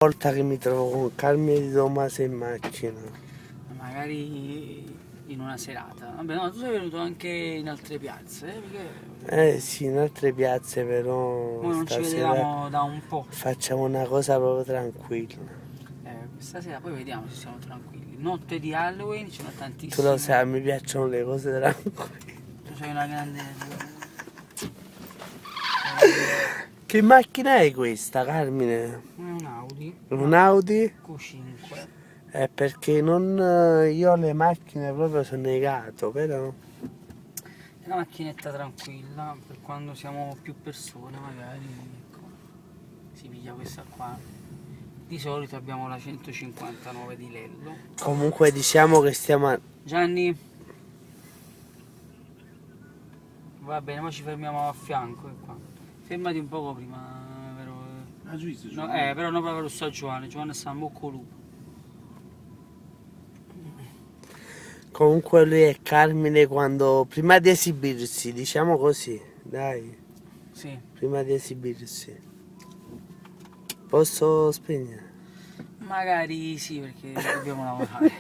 Volta che mi trovo con Carmine Di Tommaso in macchina. Magari in una serata. Vabbè, no, tu sei venuto anche in altre piazze, perché Sì, in altre piazze, però noi non ci stasera vedevamo da un po'. facciamo una cosa proprio tranquilla. Stasera poi vediamo se siamo tranquilli. Notte di Halloween, ci sono Tu lo tantissime. sai, mi piacciono le cose tranquille. Tu sei una grande. Che macchina è questa, Carmine? È un Audi. Un Audi? Q5. Perché non... io le macchine proprio sono negato, però... È una macchinetta tranquilla, per quando siamo più persone magari, ecco, si piglia questa qua. Di solito abbiamo la 159 di Lello. Comunque diciamo che stiamo... Gianni, va bene, ma ci fermiamo a fianco, qua. Fermati un poco prima, però. Ah, giusto, No, però non proprio lo sta Giovanni sta a bocco lupo. Comunque lui è Carmine quando... prima di esibirsi, diciamo così, dai, Sì. prima di esibirsi. Posso spegnere? Magari sì, perché dobbiamo lavorare.